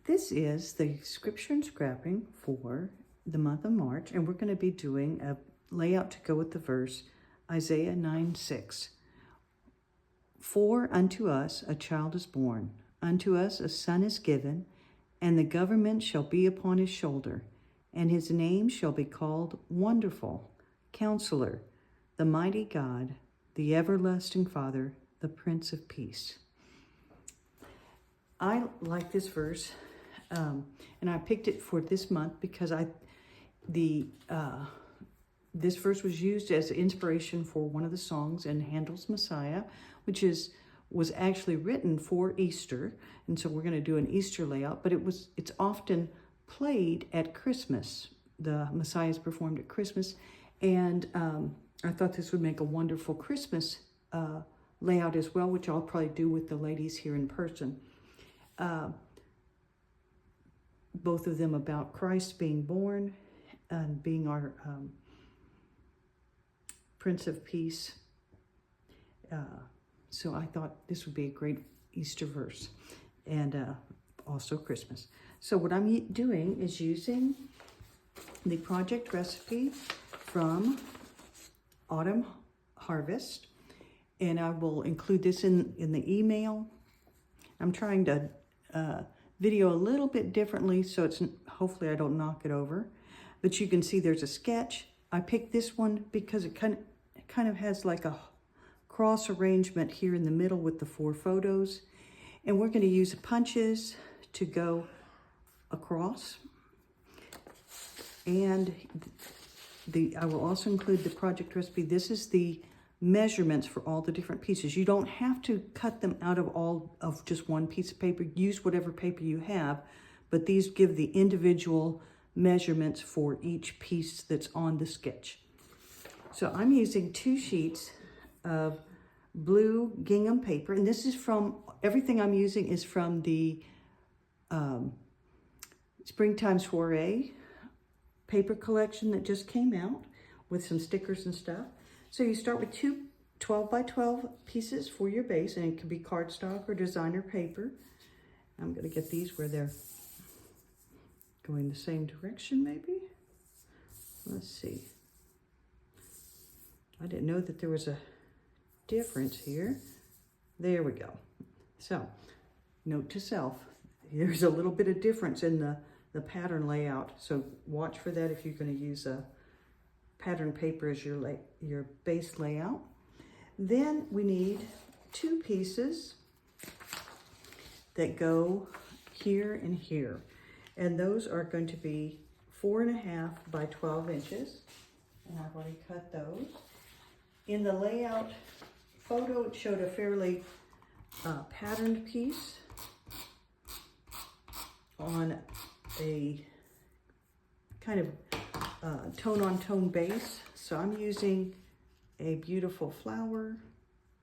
This is the scripture and scrapping for the month of March, and we're going to be doing a layout to go with the verse, Isaiah 9:6. For unto us a child is born, unto us a son is given, and the government shall be upon his shoulder, and his name shall be called Wonderful, Counselor, the Mighty God, the Everlasting Father, the Prince of Peace. I like this verse, and I picked it for this month because this verse was used as inspiration for one of the songs in Handel's Messiah, which was actually written for Easter, and so we're going to do an Easter layout. But it's often played at Christmas. The Messiah is performed at Christmas, and I thought this would make a wonderful Christmas layout as well, which I'll probably do with the ladies here in person. Both of them about Christ being born and being our Prince of Peace. So I thought this would be a great Easter verse, and also Christmas. So what I'm doing is using the project recipe from Autumn Harvest, and I will include this in the email. I'm trying to video a little bit differently, so hopefully I don't knock it over. But you can see there's a sketch. I picked this one because it kind of has like a cross arrangement here in the middle with the 4 photos. And we're going to use punches to go across. And I will also include the project recipe. This is the measurements for all the different pieces. You don't have to cut them out of just one piece of paper. Use whatever paper you have, but these give the individual measurements for each piece that's on the sketch. So I'm using 2 sheets of blue gingham paper, and this is everything I'm using is from the Springtime Soiree paper collection that just came out with some stickers and stuff. So you start with 2 12 by 12 pieces for your base, and it could be cardstock or designer paper. I'm going to get these where they're going the same direction, maybe. Let's see. I didn't know that there was a difference here. There we go. So, note to self, there's a little bit of difference in the pattern layout. So watch for that if you're going to use a pattern paper as your base layout. Then we need 2 pieces that go here and here. And those are going to be 4.5 by 12 inches. And I've already cut those. In the layout photo, it showed a fairly patterned piece on a kind of tone-on-tone base. So I'm using a beautiful flower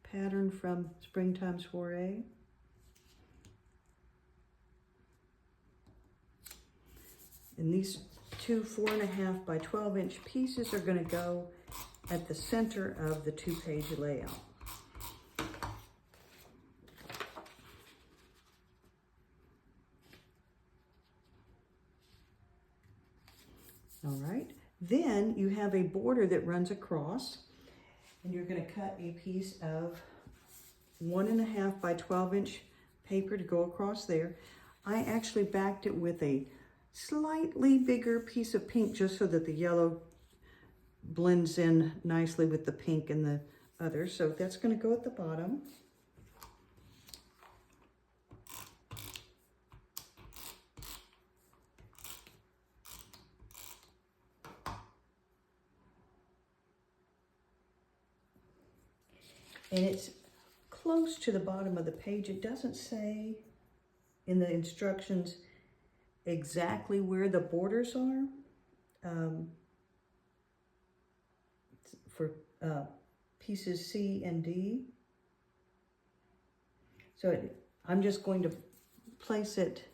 pattern from Springtime Soiree. And these 2 4.5 by 12 inch pieces are going to go at the center of the 2-page layout. All right, then you have a border that runs across, and you're going to cut a piece of 1.5 by 12 inch paper to go across there. I actually backed it with a slightly bigger piece of pink just so that the yellow blends in nicely with the pink and the other. So that's going to go at the bottom. And it's close to the bottom of the page. It doesn't say in the instructions exactly where the borders are for pieces C and D. So I'm just going to place it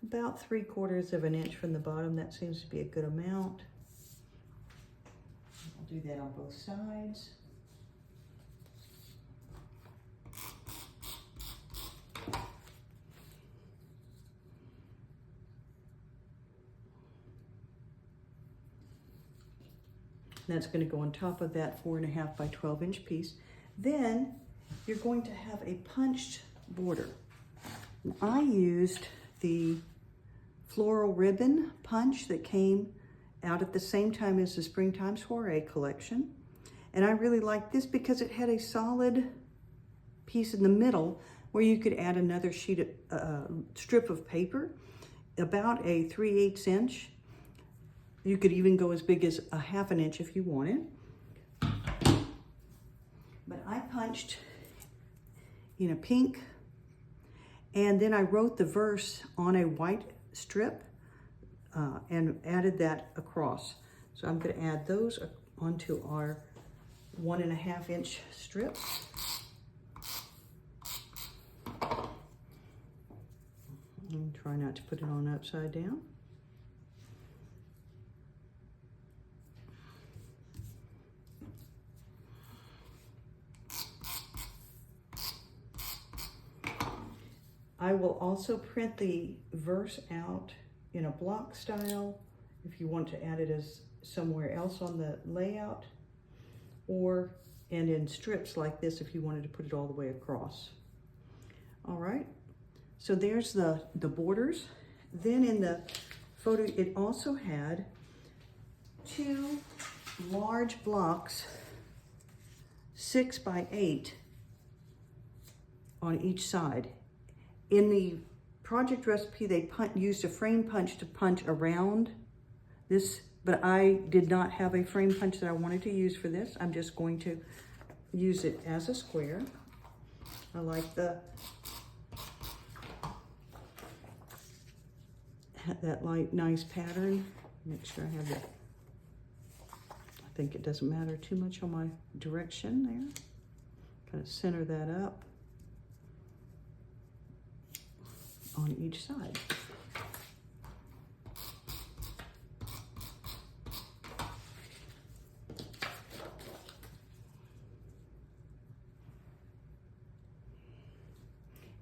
about 3/4 of an inch from the bottom. That seems to be a good amount. I'll do that on both sides. That's going to go on top of that 4.5 by 12 inch piece. Then you're going to have a punched border. I used the floral ribbon punch that came out at the same time as the Springtime Soiree collection. And I really liked this because it had a solid piece in the middle where you could add another sheet of strip of paper, about a 3/8 inch. You could even go as big as a 1/2 inch if you wanted. But I punched in a pink, and then I wrote the verse on a white strip and added that across. So I'm going to add those onto our 1.5 inch strip. And try not to put it on upside down. I will also print the verse out in a block style if you want to add it as somewhere else on the layout, and in strips like this if you wanted to put it all the way across. All right, so there's the borders. Then in the photo, it also had 2 large blocks, 6 by 8 on each side. In the project recipe, they used a frame punch to punch around this, but I did not have a frame punch that I wanted to use for this. I'm just going to use it as a square. I like that light, nice pattern. Make sure I have that. I think it doesn't matter too much on my direction there. Kind of center that up on each side.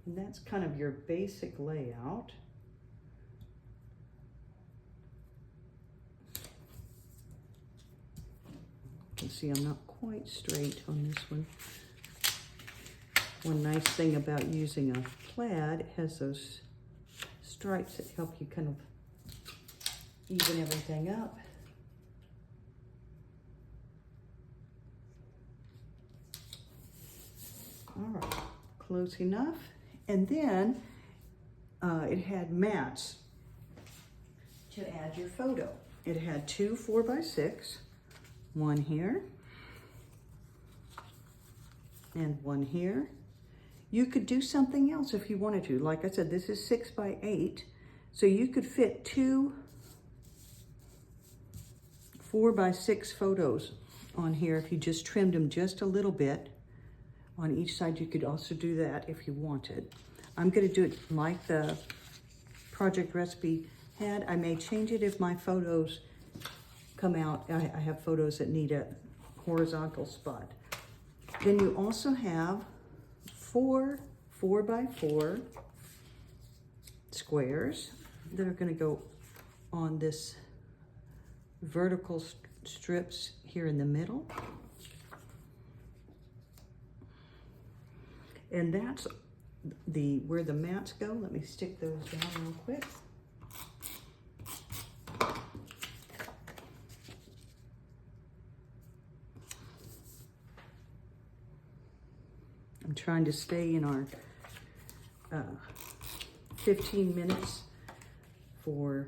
And that's kind of your basic layout. You can see I'm not quite straight on this one. One nice thing about using a plaid, it has those stripes that help you kind of even everything up. All right, close enough. And then it had mats to add your photo. It had 2 4x6, one here and one here. You could do something else if you wanted to. Like I said, this is 6 by 8, so you could fit 2 4x6 photos on here if you just trimmed them just a little bit on each side. You could also do that if you wanted. I'm going to do it like the project recipe had. I may change it if my photos come out. I have photos that need a horizontal spot. Then you also have 4 4x4 squares that are going to go on this vertical strips here in the middle. And that's where the mats go. Let me stick those down real quick. I'm trying to stay in our 15 minutes for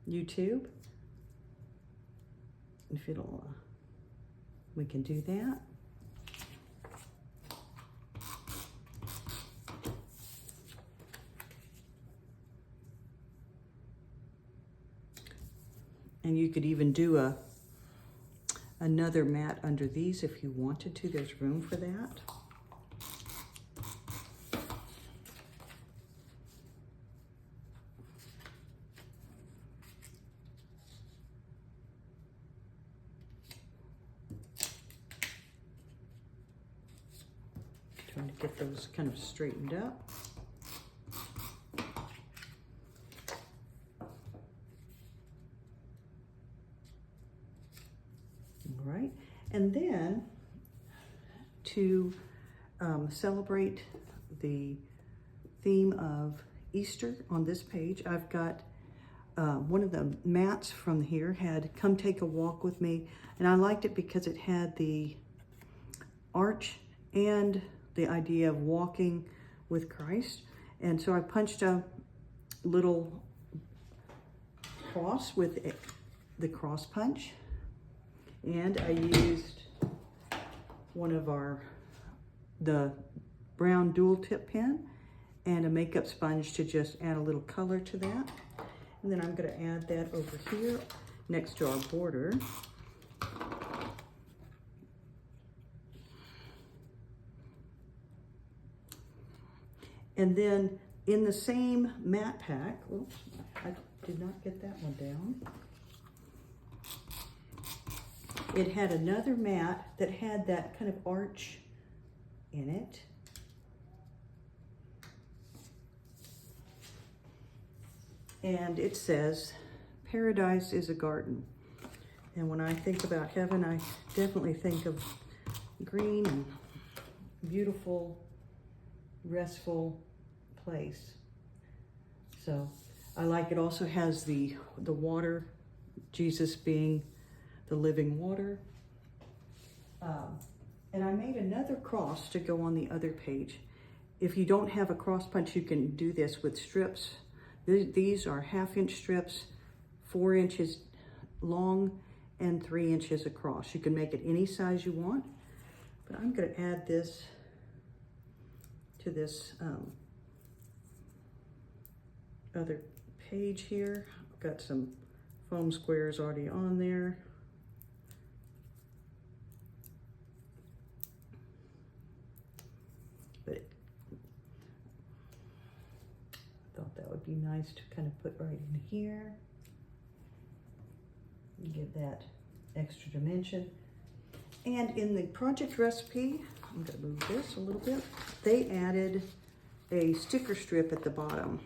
YouTube. If it'll, we can do that. And you could even do another mat under these if you wanted to. There's room for that. Trying to get those kind of straightened up. And then to celebrate the theme of Easter on this page, I've got one of the mats from here had "Come Take a Walk with Me," and I liked it because it had the arch and the idea of walking with Christ. And so I punched a little cross with the cross punch, and I used one of the brown dual tip pen and a makeup sponge to just add a little color to that. And then I'm going to add that over here next to our border. And then in the same mat pack, oops, I did not get that one down. It had another mat that had that kind of arch in it. And it says, "Paradise is a garden." And when I think about heaven, I definitely think of green and beautiful, restful place. So I like it. Also has the water, Jesus being the living water. And I made another cross to go on the other page. If you don't have a cross punch, you can do this with strips. These are 1/2-inch strips, 4 inches long and 3 inches across. You can make it any size you want, but I'm going to add this to this other page here. I've got some foam squares already on there. But I thought that would be nice to kind of put right in here. Give that extra dimension. And in the project recipe, I'm going to move this a little bit, they added a sticker strip at the bottom.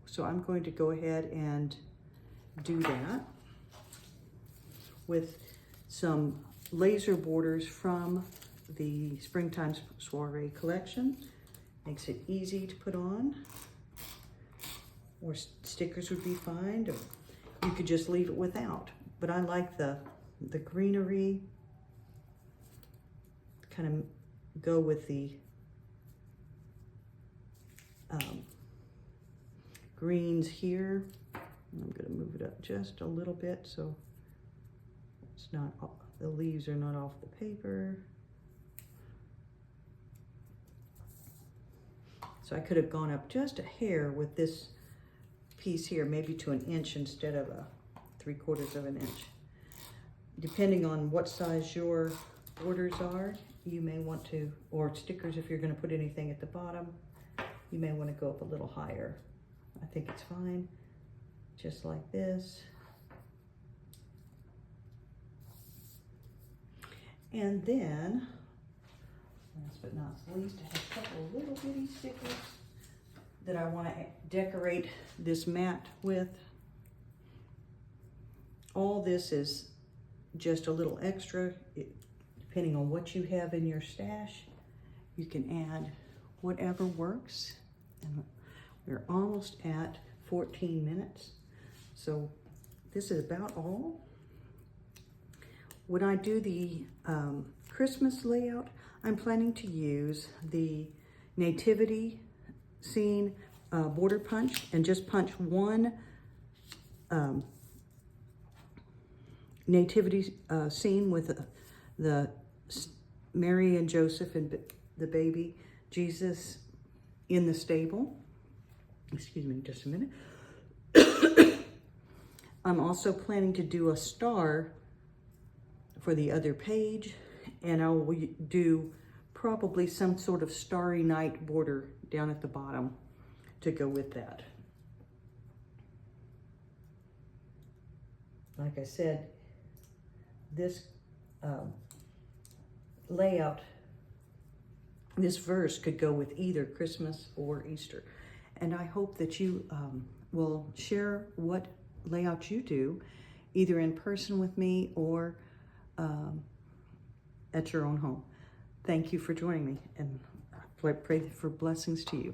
So I'm going to go ahead and do that with some laser borders from the Springtime Soiree collection. Makes it easy to put on. Or stickers would be fine, or you could just leave it without. But I like the greenery, kind of go with the greens here. I'm going to move it up just a little bit so it's not, the leaves are not off the paper. So I could have gone up just a hair with this piece here, maybe to 1 inch instead of a 3/4 of an inch. Depending on what size your borders are, you may want to, or stickers if you're going to put anything at the bottom, you may want to go up a little higher. I think it's fine, just like this. And then, last but not least, I have a couple of little bitty stickers that I want to decorate this mat with. All this is just a little extra. Depending on what you have in your stash, you can add whatever works. And we're almost at 14 minutes. So this is about all. When I do the Christmas layout, I'm planning to use the nativity scene border punch and just punch one nativity scene with the Mary and Joseph and the baby Jesus in the stable. Excuse me just a minute. I'm also planning to do a star for the other page, and I will do probably some sort of starry night border down at the bottom to go with that. Like I said, this layout, this verse could go with either Christmas or Easter. And I hope that you will share what layout you do, either in person with me or at your own home. Thank you for joining me, and I pray for blessings to you.